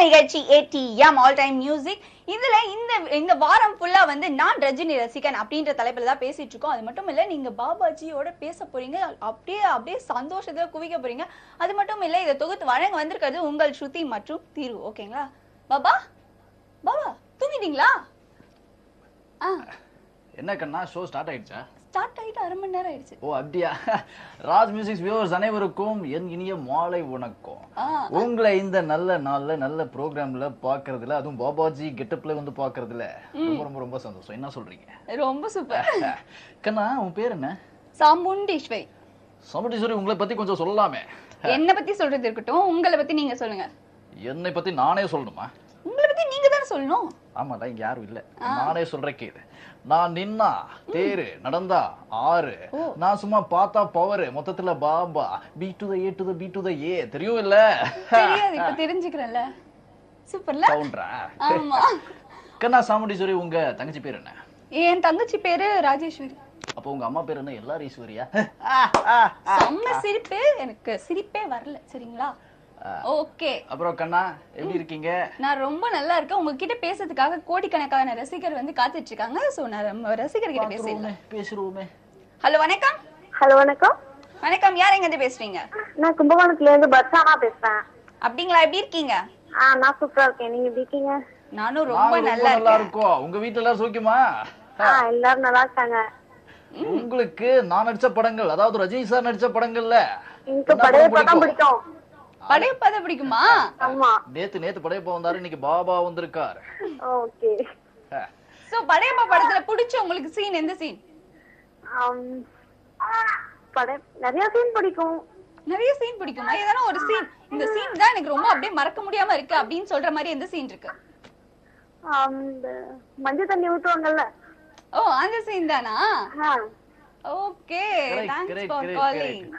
நிகழ்ச்சி ATM all time music. இதுல இந்த வாரம் ஃபுல்லா வந்து நான் ரஜினி ரசிகன் அப்படின்ற தலைப்புல தான் பேசிட்டு இருக்கோம். அது மட்டும் இல்ல, நீங்க பாபாஜியோட பேச போறீங்க, அப்படியே சந்தோஷத்துல குவிக்க போறீங்க. அது மட்டும் இல்ல, இதை தொகுத்து வழங்க வந்திருக்கிறது உங்கள் ஸ்ருதி மற்றும் தீர்வு. ஓகேங்களா? பாபா பாபா தூங்கிட்டீங்களா? என்ன கண்ணா, ஷோ ஸ்டார்ட் ஆயிடுச்சா? ஸ்டார்ட் ஆயிட்டு 1/2 மணி நேரம் ஆயிடுச்சு. ஓ அப்படியா? ராஜ் மியூசிக் வியூவர்ஸ் அனைவருக்கும் என் இனிய மாலை வணக்கம். உங்களை இந்த நல்ல நாள்ல நல்ல ப்ரோக்ராம்ல பாக்குறதுல, அதுவும் பாபாஜி கெட்டப்ல வந்து பாக்குறதுல ரொம்ப ரொம்ப ரொம்ப சந்தோஷம். என்ன சொல்றீங்க? ரொம்ப சூப்பர். கண்ணா, உன் பேர் என்ன? சாமுண்டீஸ்வரி. சாமுண்டீஸ்வரி, உங்களை பத்தி கொஞ்சம் சொல்லலாமே. என்ன பத்தி சொல்றது இருக்கட்டும், உங்களை பத்தி நீங்க சொல்லுங்க. என்னை பத்தி நானே சொல்லணுமா? உங்களை பத்தி நீங்க தானே சொல்லணும். ஆமாடா, இங்க யாரும் இல்ல, நானே சொல்றேன் கேளு. நான் நின்னா தேரு, நடந்தா ஆறு, நான் சும்மா பார்த்தா பவர், மொத்தத்துல Baba. B to the A to the B to the A. தெரியும் இல்ல? தெரியாது, இப்ப தெரிஞ்சுக்கிறேன்ல. சூப்பர்ல. கவுண்டரா? ஆமா. கண்ணா, சாமுண்டீஸ்வரி, உங்க தங்கச்சி பேர் என்ன? என் தங்கச்சி பேரு ராஜேஸ்வரி. அப்ப உங்க அம்மா பேர் என்ன? எல்லாரும் ஈஸ்வரியா? செம்ம சிரிப்பு, எனக்கு சிரிப்பே வரல. சரிங்களா? ஓகே. அப்புறம் கண்ணா, எப்படி இருக்கீங்க? நான் ரொம்ப நல்லா இருக்கேன். உங்ககிட்ட பேசுறதுக்காக கோடிக்கணக்கான ரசிகர் வந்து காத்துட்டு இருக்காங்க. சோ நான் நம்ம ரசிகர் கிட்ட பேசுறோமே. ஹலோ, வணக்கம். ஹலோ, வணக்கம். வணக்கம், யார் எங்க இருந்து பேசுறீங்க? நான் கும்பகோணத்துல இருந்து பர்சானா பேசுறேன். அப்படிங்களா? எப்படி இருக்கீங்க? நான் சூப்பரா இருக்கேன். நீங்க எப்படி இருக்கீங்க? நானும் ரொம்ப நல்லா இருக்கோம். உங்க வீட்டுல எல்லாரும் சௌக்கியமா? எல்லாரும் நல்லா இருக்காங்க. உங்களுக்கு நான் நடிச்ச படங்கள், அதாவது ரஜினி சார் நடிச்ச படங்கள்ல எனக்கு படையப்பா தான் பிடிக்கும். படையப்பா தான் பிடிக்குமா? ஆமா. நேத்து படையப்பா வந்தாரு, இன்னைக்கு பாபா வந்திருக்காரு. ஓகே. சோ படையப்பா படத்துல பிடிச்ச உங்களுக்கு சீன் எந்த சீன்? நிறைய சீன் பிடிக்கும். நிறைய சீன் பிடிக்குமா? ஏதான ஒரு சீன், இந்த சீன் தான் எனக்கு ரொம்ப அப்படியே மறக்க முடியாம இருக்கு அப்படின்னு சொல்ற மாதிரி எந்த சீன் இருக்கு? மஞ்சள் தண்ணி ஊத்துவாங்கல்ல. ஓ, அந்த சீன் தானா? Okay, thanks for calling.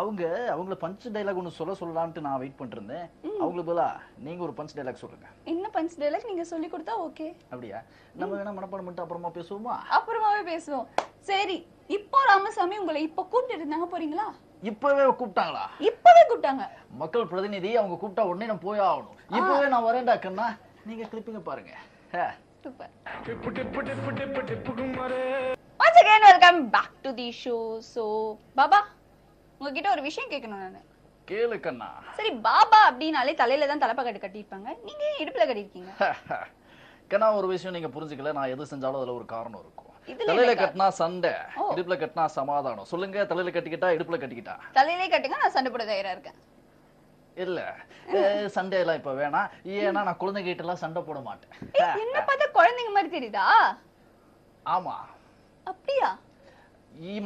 அவங்கள பஞ்ச் டைலாக் ஒன்னு சொல்லலாம்னு நான் வெயிட் பண்ணிட்டு இருந்தேன். அவங்களுக்கு பதிலா நீங்க ஒரு பஞ்ச் டைலாக் சொல்லுங்க. என்ன பஞ்ச் டைலாக்? நீங்க சொல்லி கொடுத்தா ஓகே. அப்படியா? நம்ம வேணா மனப்பாடம் பண்ணிட்டு அப்புறமா பேசுவோமா? அப்புறமாவே பேசுவோம். சரி, இப்போ ராமசாமி உங்களை இப்ப கூப்பிட்டு இருந்தாங்க, போறீங்களா? இப்பவே கூப்பிட்டாங்களா? இப்பவே கூப்பிட்டாங்க. மக்கள் பிரதிநிதி, அவங்க கூப்பிட்டா உடனே நான் போய் ஆகணும். இப்பவே நான் வரேன்டா கண்ணா. நீங்க கிளிப்பிங்க பாருங்க. Super. Once again, welcome back to the show. So, Baba, உங்ககிட்ட ஒரு விஷயம் கேட்கணும் நானு. கேளு கண்ணா. சரி, பாபா அப்படினாலே தலையில தான் தலப்பாக்கட்டு கட்டிருப்பாங்க, நீங்க இடுப்புல கட்டிருக்கீங்க. கண்ணா, ஒரு விஷயம் நீங்க புரிஞ்சுக்கல. நான் எது செஞ்சாலும் அதுல ஒரு காரணம் இருக்கும். தலையில கட்டினா சண்டை, இடுப்புல கட்டினா சமாதானம். சொல்லுங்க, தலையில கட்டிக்கிட்டா இடுப்புல கட்டிக்கிட்டா? தலையிலே கட்டுங்க, நான் சண்டை போட தயாரா இருக்கேன். இல்ல, சண்டை எல்லாம் இப்ப வேணாம். ஏன்னா நான் குழந்தைகிட்ட எல்லாம் சண்டை போட மாட்டேன். என்ன பார்த்தா குழந்தைங்க மாதிரி தெரியுதா? ஆமா. அப்படியா?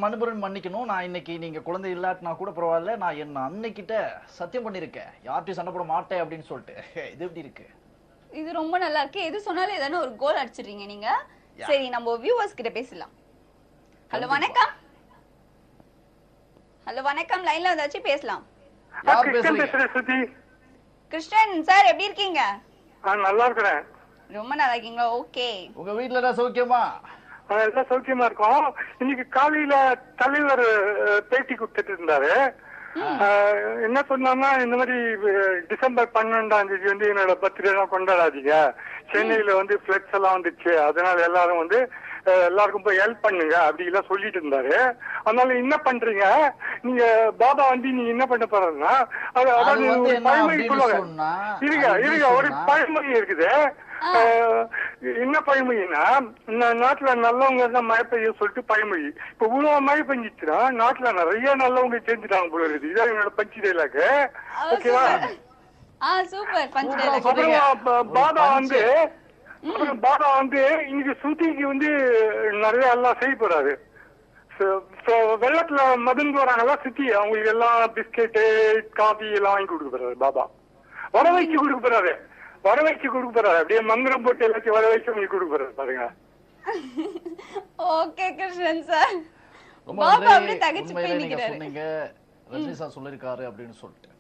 மனுபுரன் மன்னிக்கணும். நான் இன்னைக்கு நீங்க குழந்தை இல்லாட்டினா கூட பரவாயில்ல, நான் என்ன அன்னைக்கிட்ட சத்தியம் பண்ணிருக்கேன், யார்ட்டையும் சண்டை போட மாட்டேன் அப்படின்னு சொல்லிட்டு. இது எப்படி இருக்கு? இது ரொம்ப நல்லா இருக்கு. எது சொன்னாலும் ஏதான ஒரு கோல் அடிச்சிடுறீங்க நீங்க. சரி, நம்ம வியூவர்ஸ் கிட்ட பேசலாம். ஹலோ, வணக்கம். ஹலோ, வணக்கம். லைன்ல வந்தாச்சு, பேசலாம். யார் பேசுறீங்க? கிருஷ்ணன் சார், எப்படி இருக்கீங்க? நல்லா இருக்கிறேன். ரொம்ப நல்லா இருக்கீங்களா? ஓகே. உங்க வீட்டுல எல்லாம் சௌக்கியமா? எல்லாம் சௌக்கியமா இருக்கும். இன்னைக்கு காலையில தலைவர் பேட்டி கொடுத்துட்டு இருந்தாரு. என்ன சொன்னான்னா, இந்த மாதிரி டிசம்பர் 12ஆம் தேதி வந்து என்னோட பர்த்டே எல்லாம் கொண்டாடாதீங்க, சென்னையில வந்து பிளட்ஸ் எல்லாம் வந்துச்சு, அதனால எல்லாரும் வந்து எல்லாருக்கும் போய் ஹெல்ப் பண்ணுங்க அப்படி எல்லாம் சொல்லிட்டு இருந்தாரு. அதனால என்ன பண்றீங்க நீங்க? பாபா வந்து நீங்க என்ன பண்ண போறதுன்னா, அதாவது ஒரு பழமொழி சொல்லுவாங்க. இருங்க, ஒரு பழமொழி இருக்குது. என்ன பழமொழின்னா, நாட்டுல நல்லவங்க தான் மழை பெய்ய சொல்லிட்டு பழமொழி. இப்ப இவ்வளவு மழை பெஞ்சிச்சுன்னா நாட்டுல நிறைய நல்லவங்க சேர்ந்துட்டாங்க போல இருக்குது. இதான் என்னோட பஞ்ச் டைலாக். ஓகேவா? Super punch dialogue. பாபா வந்து இன்னைக்கு சுத்திக்கு வந்து நிறைய எல்லாம் செய்ய போறாரு. வெள்ளத்துல மதுந்து வராங்களா சுத்தி, அவங்களுக்கு எல்லாம் பிஸ்கெட்டு காபி எல்லாம் வாங்கி கொடுக்க போறாரு பாபா. வர வச்சு கொடுக்க போறாரு, அப்படியே மந்திரம் போட்டு எல்லாத்தையும் வர வச்சு உங்களுக்கு கொடுக்க போறாரு பாருங்க. ஓகே கிருஷ்ணன் சார், பாபா அப்படியே தகச்சு போய் நிக்கிறாரு. நீங்க ரஜினி சார் சொல்லிருக்காரு அப்படின்னு சொல்லிட்டு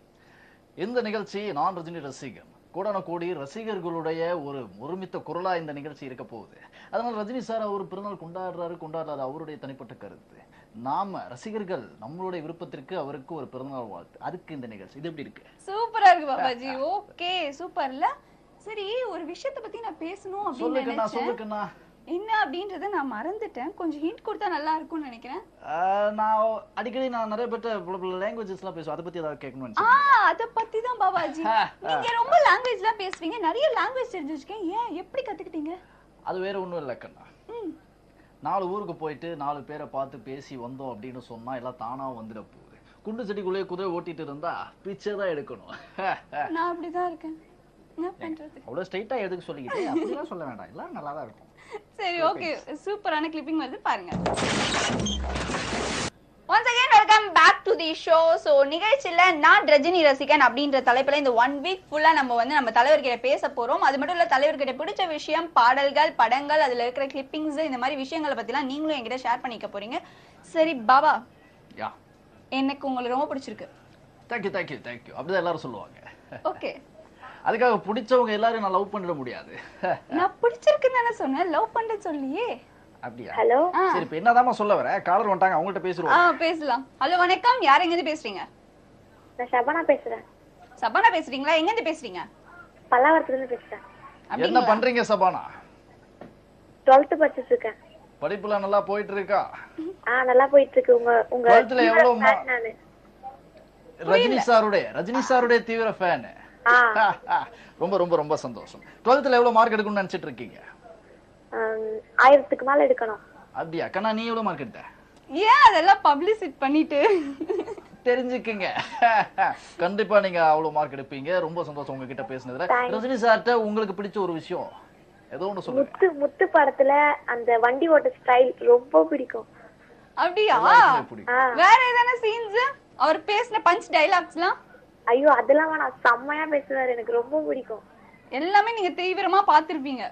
இந்த நிகழ்ச்சி நான் ரஜினி ரசிகன், கோடான கோடி ரசிகர்களுடைய ஒரு ஒருமித்த குரலா இந்த நிகழ்ச்சி இருக்க போகுது. அதனால ரஜினி சார் அவர் பிறநாள் கொண்டாடுறாரு அவருடைய தனிப்பட்ட கருத்து. நாம ரசிகர்கள் நம்மளுடைய விருப்பத்திற்கு அவருக்கு ஒரு பிறந்தநாள் வாழ்த்து, அதுக்கு இந்த நிகழ்ச்சி. இது எப்படி இருக்கு? சூப்பரா இருக்கு பாபாஜி. ஓகே சூப்பர்ல. சரி, ஒரு விஷயத்தை பத்தி நான் பேசணும் அப்படின்னு நினைச்சேன். சொல்லுங்கண்ணா. என்ன அப்படின்றத நான் மறந்துட்டேன். கொஞ்சம் ஹிண்ட் கொடுத்தா நல்லா இருக்கும்னு நினைக்கிறேன். நான் அடிக்கடி நிறைய பேர் லாங்குவேஜஸ் எல்லாம் பேசுவேன், அதை பத்தி ஏதாவது கேட்கணும்னு. அத பத்தி தான் பாபாஜி. நீங்க ரொம்ப லாங்குவேஜ் எல்லாம் பேசுவீங்க, நிறைய லாங்குவேஜ் தெரிஞ்சு வச்சிருக்கீங்க. ஏன் எப்படி கத்துக்கிட்டீங்க? அது வேற ஒண்ணும் இல்ல கண்ணா. 4 ஊருக்கு போயிட்டு 4 பேரை பார்த்து பேசி வந்தோம் அப்படின்னு சொன்னா எல்லாம் தானா வந்துட போகுது. குண்டு செடிக்குள்ளேயே குதிரை ஓட்டிட்டு இருந்தா பிச்சை தான் எடுக்கணும். நான் அப்படிதான் இருக்கேன். என்ன பண்றது? அவ்வளவு ஸ்ட்ரைட்டா எதுக்கு சொல்லிக்கிட்டே அப்படிலாம் சொல்ல வேண்டாம், எல்லாம் நல்லா தான் இருக்கும். சரி ஓகே, சூப்பரான கிளிப்பிங் வந்து பாருங்க. Once again welcome back to the show. So நிகழ்ச்சியில நான் ரஜினி ரசிகன் அப்படின்ற தலைப்புல இந்த 1 வீக் ஃபுல்லா நம்ம வந்து நம்ம தலைவர்கிட்ட பேச போறோம். அது மட்டும் இல்ல, தலைவர்கிட்ட பிடிச்ச விஷயம், பாடல்கள், படங்கள், அதுல இருக்கிற கிளிப்பிங்ஸ், இந்த மாதிரி விஷயங்களை பத்திலாம் நீங்களும் என்கிட்ட ஷேர் பண்ணிக்க போறீங்க. சரி பாபா, யா எனக்கு உங்களுக்கு ரொம்ப பிடிச்சிருக்கு. தேங்க்யூ தேங்க்யூ தேங்க்யூ அப்படிதான் எல்லாரும் சொல்லுவாங்க. ஓகே, அதுக்காக பிடிச்சவங்க எல்லாரும் நான் லவ் பண்ணிட முடியாது. நான் பிடிச்சிருக்குன்னு தானே சொன்னேன், லவ் பண்றது சொல்லியே. அப்படியா? ஹலோ. சரி, இப்ப என்னதாம்மா சொல்ல வர? காலர் வந்துட்டாங்க, அவங்கள்ட்ட பேசுறோம். பேசலாம். ஹலோ வணக்கம், யார் எங்க இருந்து பேசுறீங்க? நான் ஷபானா பேசுறேன். சபானா பேசுறீங்களா? எங்க இருந்து பேசுறீங்க? பல்லாவரத்துல இருந்து பேசுறேன். என்ன பண்றீங்க சபானா? 12th படிச்சிட்டு இருக்கேன். படிப்புல நல்லா போயிட்டு இருக்கா? நல்லா போயிட்டு இருக்கு. உங்க 12th எவ்வளவு நானு ரஜினி சாருடைய தீவிர ஃபேன். ரொம்ப ரொம்ப ரொம்ப சந்தோஷம். 12th எவ்வளவு மார்க் எடுக்கணும்னு நினைச்சிட்டு இருக்கீங்க? 1000க்கு மேல எடுக்கணும். அப்படியா கண்ணா? நீ எவ்வளவு மார்க் எடுத்த? ஏன் அதெல்லாம் பப்ளிசிட்டி பண்ணிட்டு தெரிஞ்சுக்குங்க. கண்டிப்பா நீங்க அவ்வளவு மார்க் எடுப்பீங்க. ரொம்ப சந்தோஷம் உங்ககிட்ட பேசுனதுல. ரஜினி சார்ட்ட உங்களுக்கு பிடிச்ச ஒரு விஷயம் ஏதோ ஒண்ணு சொல்லுங்க. முத்து படத்துல அந்த வண்டி ஓட்ட ஸ்டைல் ரொம்ப பிடிக்கும். அப்படியா? வேற ஏதான சீன்ஸ், அவர் பேசின பஞ்ச் டயலாக்ஸ்லாம்? ஐயோ அதெல்லாம் நான் செம்மையா பேசுவாரு, எனக்கு ரொம்ப பிடிக்கும். எல்லாமே நீங்க தீவிரமா பாத்திருப்பீங்க.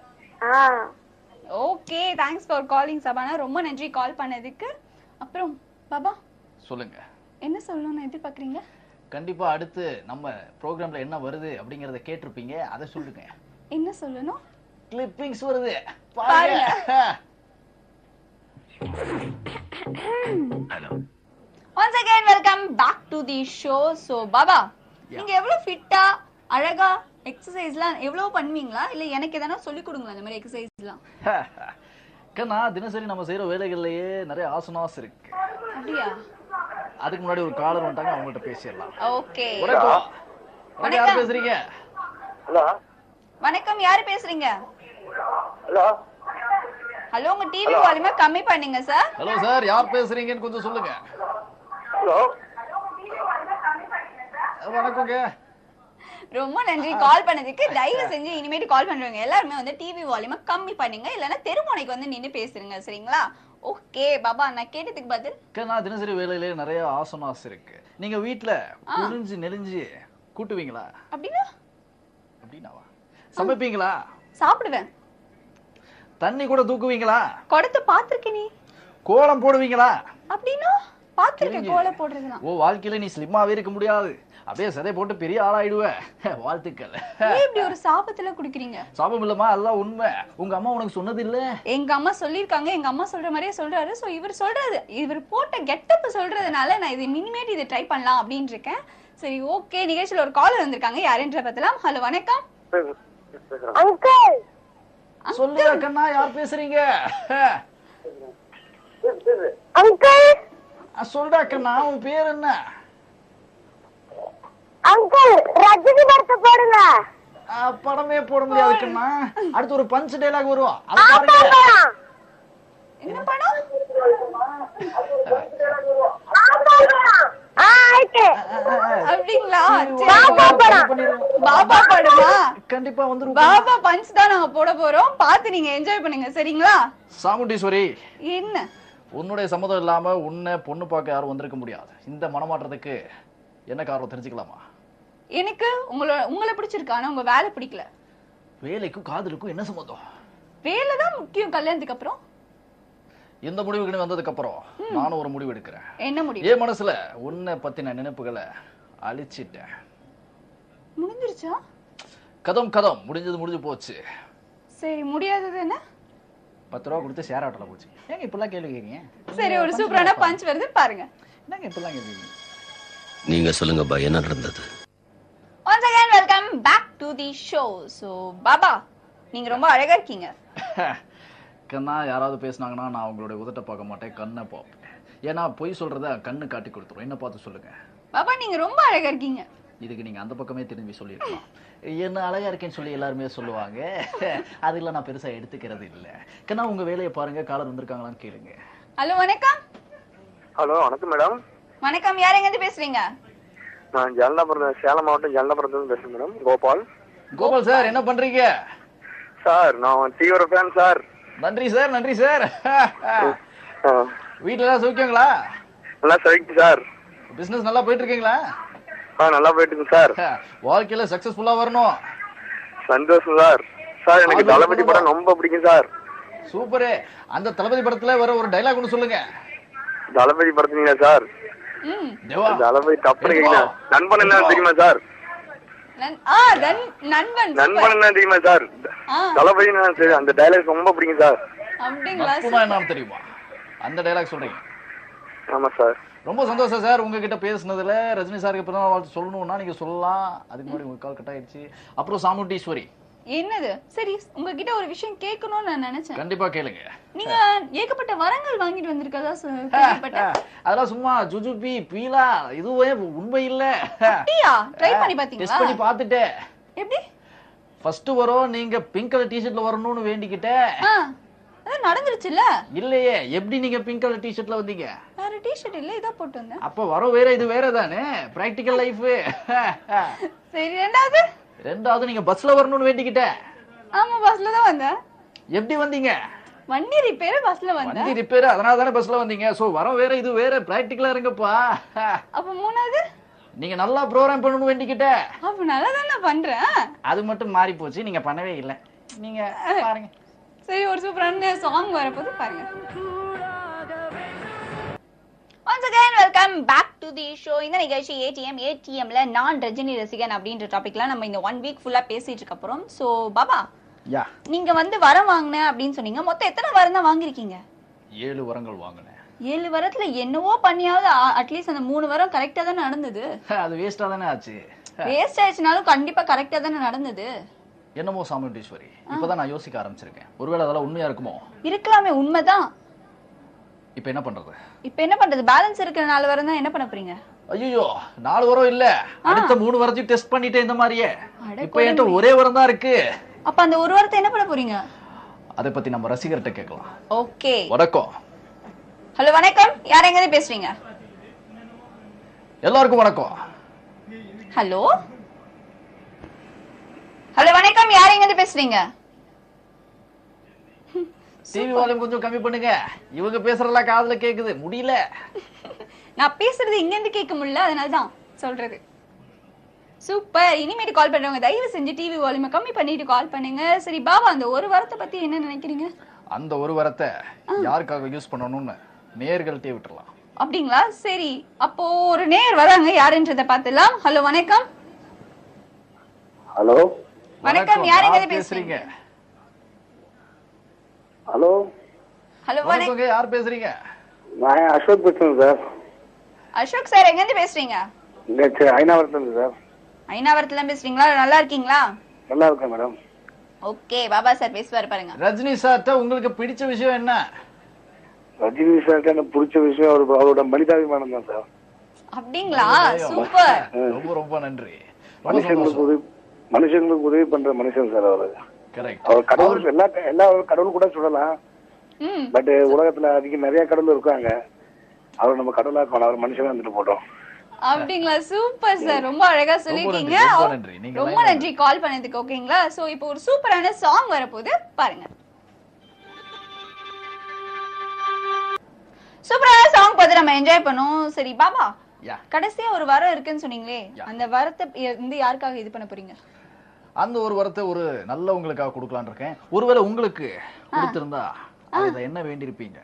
Okay, thanks for calling Shabana. ரொம்ப நன்றி கால் பண்ணதுக்கு. அப்புறம் பாபா சொல்லுங்க, என்ன சொல்லணும்னு எதிர்பார்க்கறீங்க? கண்டிப்பா அடுத்து நம்ம ப்ரோக்ராம்ல என்ன வருது அப்படிங்கறத கேட்டிருப்பீங்க, அதை சொல்லுங்க. என்ன சொல்லணும்? கிளிப்பிங்ஸ் வருது பாருங்க. Hello. Once again welcome back to the show. So Baba, நீங்க எவ்வளவு ஃபிட்டா அழகா எக்ஸசைஸ்லாம் எவ்வளவு பண்ணுவீங்களா, இல்ல எனக்கு எதனா சொல்லி கொடுங்களா இந்த மாதிரி எக்ஸசைஸ்லாம்? கண்ணா, தினசரி நம்ம செய்யற வேலைகள்லயே நிறைய ஆசனாஸ் இருக்கு. அப்படியா? அதுக்கு முன்னாடி ஒரு காலர் வந்துட்டாங்க, அவங்கள்ட்ட பேசிடலாம். ஓகே. வணக்கம், யார் பேசுறீங்க? ஹலோ. வணக்கம், யார் பேசுறீங்க? ஹலோ. ஹலோ, உங்க டிவி வால்யூமை கம்மி பண்ணுங்க சார். ஹலோ சார், யார் பேசுறீங்கன்னு கொஞ்சம் சொல்லுங்க. ஹலோ. வணக்கங்க. ரொம்ப நன்றி கால் பண்ணதுக்கு. தயவு செஞ்சு இனிமேட்டு கால் பண்றவங்க எல்லாருமே வந்து டிவி வால்யூமை கம்மி பண்ணுங்க, இல்லனா தெருமுனைக்கு வந்து நின்னு பேசுறீங்க, சரிங்களா? ஓகே பாபா, நான் கேட்டதுக்கு பதில். நான் தினசரி வேலையிலே நிறைய ஆசனாஸ் இருக்கு. நீங்க வீட்ல குனிஞ்சு நெளிஞ்சு கூட்டுவீங்களா? அப்படினா? அப்படினாவா? சமைப்பீங்களா? சாப்பிடுவேன். தண்ணி கூட தூக்குவீங்களா? கொடுத்து பாத்துர்க்கே. நீ கோலம் போடுவீங்களா? அப்படினா? பாத்துர்க்கே கோலம் போடுறதுலாம். ஓ, வாழ்க்கையில நீ ஸ்லிம்மாவே இருக்க முடியாது, அப்படியே சதை போட்டு பெரிய ஆளாயிடுவ. வாழ்த்துக்கள். இப்படி ஒரு சாபத்துல குடுக்குறீங்க? சாபம் இல்லமா, அதெல்லாம் உண்மை. உங்க அம்மா உனக்கு சொன்னது இல்ல? எங்க அம்மா சொல்லிருக்காங்க, எங்க அம்மா சொல்ற மாதிரியே சொல்றாரு. சோ இவர் சொல்றது, இவர் போட்ட கெட்டப் சொல்றதுனால நான் இது மினிமேட் இதை ட்ரை பண்ணலாம் அப்படின்னு இருக்கேன். சரி ஓகே, நிகழ்ச்சியில ஒரு காலர் வந்திருக்காங்க, யாருன்ற பார்த்தலாம். ஹலோ வணக்கம். அங்கிள் சொல்லுங்க கண்ணா, யார் பேசுறீங்க? அங்கிள் சொல்டா கண்ணா, உன் பேர் என்ன? அங்கிள் ரஜினி படத்தை போடுங்க. படமே போட முடியாது கண்ணா. அடுத்து ஒரு பஞ்ச் டயலாக் வரும், அது பாருங்க. என்ன படம்? அப்படிங்களா? பாபா படமா? கண்டிப்பா வந்துரும். பாபா பஞ்ச் தான் நாங்க போட போறோம், பார்த்து நீங்க என்ஜாய் பண்ணுங்க, சரிங்களா? சாமுண்டீஸ்வரி, என்ன உன்னுடைய சம்மதம் இல்லாம உன்னை பொண்ணு பார்க்க யாரும் வந்திருக்க முடியாது. இந்த மனமாற்றத்துக்கு என்ன காரணம் தெரிஞ்சுக்கலாமா? எனக்கு உங்களை பிடிச்சிருக்கு, ஆனா உங்க வேலை பிடிக்கல. வேலைக்கும் காதலுக்கும் என்ன சம்மதம்? வேலை தான் முக்கியம் கல்யாணத்துக்கு அப்புறம். இந்த முடிவுக்கு வந்ததுக்கு அப்புறம் நானும் ஒரு முடிவு எடுக்கிறேன். என்ன முடிவு? என் மனசுல உன்னை பத்தின நினைப்புகளை அழிச்சிட்டேன். முடிஞ்சிருச்சா? கதம் முடிஞ்சது, முடிஞ்சு போச்சு. சரி, முடியாதது என்ன? 10 ரூபா கொடுத்து ஷேர் ஆட்டோல போச்சு. ஏங்க இப்பெல்லாம் கேள்வி கேக்குறீங்க? சரி ஒரு சூப்பரான பஞ்ச் வருது பாருங்க. என்னங்க இப்பெல்லாம் கேக்குறீங்க? நீங்க சொல்லுங்க பா, என்ன நடந்தது? Once again welcome back to the show. So Baba நீங்க ரொம்ப அழகா இருக்கீங்க. கண்ணா யாராவது பேசுனாங்கன்னா நான் அவங்களோட உதட்ட பார்க்க மாட்டேன், கண்ணை பார்ப்பேன். ஏன்னா பொய் சொல்றத கண்ணு காட்டி கொடுத்துரும். என்ன பார்த்து சொல்லுங்க. பாபா நீங்க ரொம்ப அழகா இருக்கீங்க. இதுக்கு நீங்க அந்த பக்கமே திரும்பி சொல்லிருக்கலாம். என்ன அழகா இருக்கேன்னு சொல்லி எல்லாருமே சொல்லுவாங்க. அதெல்லாம் நான் பெருசா எடுத்துக்கிறது இல்ல. கண்ணா உங்க வேலையை பாருங்க, காலர் வந்திருக்காங்களான்னு கேளுங்க. ஹலோ வணக்கம். ஹலோ வணக்கம் மேடம். வணக்கம், யார் எங்க இருந்து பேசுறீங்க? நான் ஜலனாபுரம், சேலம் மாவட்டம் ஜலனாபுரத்துல பேசுறேன் மேடம். கோபால். கோபால் சார் என்ன பண்றீங்க? சார் நான் தீவிர ஃபேன் சார். நன்றி சார், நன்றி சார். வீட்டுல எல்லாம் சௌக்கியங்களா? நல்லா சைக்கு சார். பிசினஸ் நல்லா போயிட்டு இருக்கீங்களா? நல்லா போயிட்டு இருக்கு சார். வாழ்க்கையில சக்சஸ்ஃபுல்லா வரணும். சந்தோஷம் சார். சார் எனக்கு தளபதி படம் ரொம்ப பிடிக்கும் சார். சூப்பரு. அந்த தளபதி படத்துல வர ஒரு டைலாக் ஒன்று சொல்லுங்க. தளபதி படத்துலீங்களா சார்? தேவா தளபதி தப்புறீங்க. நண்பன் என்ன தெரியுமா சார்? நண்பன் என்ன தெரியுமா சார்? தளபதி அந்த டைலாக் ரொம்ப பிடிக்கும் சார். அப்படிங்களா? என்ன தெரியுமா அந்த டைலாக் சொல்றீங்க? ஆமா சார். ரொம்ப சந்தோஷம் சார் உங்ககிட்ட பேசுனதுல. ரஜினி சாருக்கு பிறந்த வாழ்த்து சொல்லணும்னா நீங்க சொல்லலாம். அதுக்கு முன்னாடி உங்க கால் கட் ஆயிடுச்சு. அப்புறம் சாமுண்டீஸ்வரி என்னது? சரி உங்ககிட்ட ஒரு விஷயம் கேட்கணும்னு நான் நினைச்சேன். கண்டிப்பா கேளுங்க. நீங்க ஏகப்பட்ட வரங்கள் வாங்கிட்டு வந்திருக்கதா கேள்விப்பட்டேன். அதெல்லாம் சும்மா ஜுஜுபி பீலா, இதுவே உண்மை இல்ல. அப்படியா? ட்ரை பண்ணி பாத்தீங்களா? டெஸ்ட் பண்ணி பார்த்துட்டேன். எப்படி? ஃபர்ஸ்ட் வரோம் நீங்க பிங்க் கலர் டி-ஷர்ட்ல வரணும்னு வேண்டிக்கிட்டேன். அது நடந்துருச்சுல? இல்லையே. எப்படி நீங்க பிங்க் கலர் டி-ஷர்ட்ல வந்தீங்க? வேற டி-ஷர்ட் இல்ல, இதா போட்டு வந்தேன். அப்ப வரோம் வேற, இது வேற தானே. Practical life. சரி ரெண்டாவது நீங்க பஸ்ல வரணும்னு வேண்டிக்கிட்டேன். ஆமா பஸ்ல தான் வந்தேன். எப்படி வந்தீங்க? வண்டி ரிப்பேர், பஸ்ல வந்தேன். வண்டி ரிப்பேர், அதனால தானே பஸ்ல வந்தீங்க. சோ வரோம் வேற, இது வேற. பிராக்டிகலா இருங்கப்பா. அப்ப மூணாவது நீங்க நல்லா ப்ரோகிராம் பண்ணணும்னு வேண்டிக்கிட்டேன். அப்ப நல்லா தான் நான் பண்றேன். அது மட்டும் மாறி போச்சு, நீங்க பண்ணவே இல்ல. நீங்க பாருங்க. சரி ஒரு சூப்பரான சாங் வரப்போது பாருங்க. Once again welcome back to the show. இந்த நிகழ்ச்சி ATMல நான் ரஜினி ரசிகன் அப்படின்ற டாபிக்ல நம்ம இந்த 1 வீக் ஃபுல்லா பேசிட்டு இருக்க போறோம். சோ பாபா நீங்க வந்து வரம் வாங்கின அப்படின்னு சொன்னீங்க. மொத்தம் எத்தனை வரம் தான் வாங்கிருக்கீங்க? 7 வரங்கள் வாங்கினேன். 7 வரத்துல என்னவோ பண்ணியாவது அட்லீஸ்ட் அந்த 3 வரம் கரெக்டா தானே நடந்தது. அது வேஸ்டா தானே ஆச்சு. வேஸ்ட் ஆயிடுச்சுனாலும் கண்டிப்பா கரெக்டா தானே நடந்தது. என்னமோ சாமுண்டீஸ்வரி, இப்பதான் நான் யோசிக்க ஆரம்பிச்சிருக்கேன். ஒருவேளை அதெல்லாம் உண்மையா இருக்குமோ? இருக்கலாமே, உண்மைதான். இப்ப என்ன பண்றது? பேலன்ஸ் இருக்கிற 4 வரம் தான் என்ன பண்ண போறீங்க? ஐயோ 4 வரம் இல்ல, அடுத்த 3 வரத்தையும் டெஸ்ட் பண்ணிட்டேன் இந்த மாதிரியே. இப்ப என்கிட்ட ஒரே வரம் தான் இருக்கு. அப்ப அந்த ஒரு வாரத்தை என்ன பண்ண போறீங்க? அதை பத்தி நம்ம ரசிகர்கிட்ட கேட்கலாம். ஓகே. வணக்கம். ஹலோ வணக்கம், யார் எங்க இருந்து பேசுறீங்க? எல்லாருக்கும் வணக்கம். ஹலோ ஹலோ வணக்கம், யார் எங்க இருந்து பேசுறீங்க? டிவி வால்யூம் கொஞ்சம் கம்மி பண்ணுங்க. இவங்க பேசுறதெல்லாம் காதுல கேக்குது, முடியல. நான் பேசுறது இங்க இருந்து கேட்க முடியல, அதனால தான் சொல்றது. சூப்பர். இனிமேட்டு கால் பண்றவங்க தயவு செஞ்சு டிவி வால்யூமை கம்மி பண்ணிட்டு கால் பண்ணுங்க. சரி பாபா, அந்த ஒரு வாரத்தை பத்தி என்ன நினைக்கிறீங்க? அந்த ஒரு வாரத்தை யாருக்காக யூஸ் பண்ணணும்னு நேயர்கள்ட்டே விட்டுறலாம். அப்படிங்களா? சரி அப்போ ஒரு நேயர் வராங்க, யாருன்றதை பார்த்துலாம். ஹலோ வணக்கம். ஹலோ வணக்கம், யார் எங்க இருந்து பேசுறீங்க? ஹலோ ஹலோ வணக்கம், யார் பேசுறீங்க? நான் அசோக் பேசுறேன் சார். அசோக் சார் எங்க இருந்து பேசுறீங்க? ஐநாவரத்துல இருந்து சார். ஐநாவரத்துல இருந்து பேசுறீங்களா? நல்லா இருக்கீங்களா? நல்லா இருக்கேன் மேடம். ஓகே, பாபா சார் பேசுவார் பாருங்க. ரஜினி சார்ட்ட உங்களுக்கு பிடிச்ச விஷயம் என்ன? ரஜினி சார்ட்ட எனக்கு பிடிச்ச விஷயம் அவரோட மனிதாபிமானம் தான் சார். அப்படிங்களா? சூப்பர். ரொம்ப ரொம்ப நன்றி. மனுஷங்களுக்கு உதவி பண்ற மனுஷன் சார் அவரு. கரெக்ட். அவர் கடவுள் எல்லா கடவுள் கூட சொல்லலாம். பட் உலகத்துல அதிகம் நிறைய கடவுள் இருக்காங்க. அவர் நம்ம கடவுளாக்கணும், அவர் மனுஷனா இருந்துட்டு போட்டோம். அப்படிங்களா? சூப்பர் சார், ரொம்ப அழகா சொல்லிருக்கீங்க. ரொம்ப நன்றி கால் பண்ணதுக்கு. ஓகேங்களா? சோ இப்போ ஒரு சூப்பரான சாங் வரப்போகுது, பாருங்க. சூப்பரான சாங் பார்த்து நம்ம என்ஜாய் பண்ணோம். சரி பாபா, கடைசியா ஒரு வரம் இருக்குன்னு சொன்னீங்களே, அந்த வரத்தை வந்து யாருக்காக இது பண்ண போறீங்க? அந்த ஒரு வரத்தை ஒரு நல்லவங்களுக்காக கொடுக்கலான்னு இருக்கேன். ஒருவேளை உங்களுக்கு கொடுத்திருந்தா அதை என்ன வேண்டியிருப்பீங்க?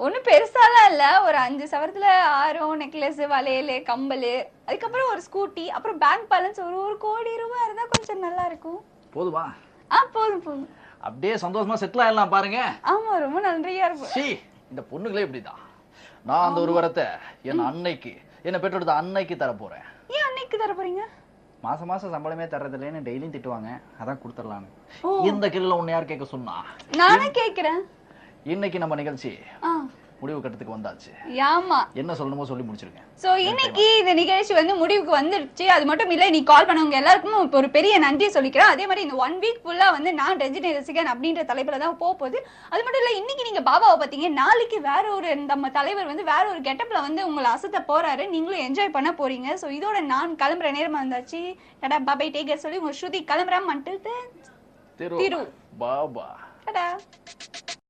ஒன்னும் பெருசாலாம் இல்ல, ஒரு 5 சவரத்துல ஆரம், நெக்லஸ், வளையல், கம்பல், அதுக்கப்புறம் ஒரு ஸ்கூட்டி, அப்புறம் பேங்க் பேலன்ஸ் ஒரு 1 கோடி ரூபாய் இருந்தா கொஞ்சம் நல்லா இருக்கும். போதுமா? போதும் போதும். அப்படியே சந்தோஷமா செட்டில் ஆயிடலாம் பாருங்க. ஆமா ரொம்ப நன்றியா இருக்கும். சீ, இந்த பொண்ணுங்களே இப்படிதான். நான் அந்த ஒரு வரத்தை என் அன்னைக்கு என்ன பெற்றெடுத்த அன்னைக்கு தர போறேன். ஏன் அன்னைக்கு தர போறீங்க? மாசம் மாசம் சம்பளமே தர்றதில்லைன்னு டெய்லியும் திட்டுவாங்க, அதான் கொடுத்துடலான்னு. இந்த கில்ல உன்னை யார் கேட்க சொன்னா? நானே கேக்குறேன். இன்னைக்கு நம்ம நிகழ்ச்சி முடிவு கட்டத்துக்கு வந்தாச்சு. ஆமா, என்ன சொல்லணுமோ சொல்லி முடிச்சிருக்கேன். சோ இன்னைக்கு இந்த நிகழ்ச்சி வந்து முடிவுக்கு வந்துருச்சு. அது மட்டும் இல்ல, நீ கால் பண்ணவங்க எல்லாருக்கும் ஒரு பெரிய நன்றியை சொல்லிக்கிறேன். அதே மாதிரி இந்த 1 வீக் ஃபுல்லா வந்து நான் ரஜினி ரசிகன் அப்படின்ற தலைப்புல தான் போகுது. அது மட்டும் இல்ல, இன்னைக்கு நீங்க பாபாவை பாத்தீங்க, நாளைக்கு வேற ஒரு நம்ம தலைவர் வந்து வேற ஒரு கெட்டப்ல வந்து உங்களை அசத்த போறாரு. நீங்களும் என்ஜாய் பண்ண போறீங்க. சோ இதோட நான் கிளம்புற நேரமா இருந்தாச்சு. டாடா பாபை டேக்கர் சொல்லி உங்க ஸ்ருதி கிளம்புறா. மன்ட்டு திரு பாபா டாடா.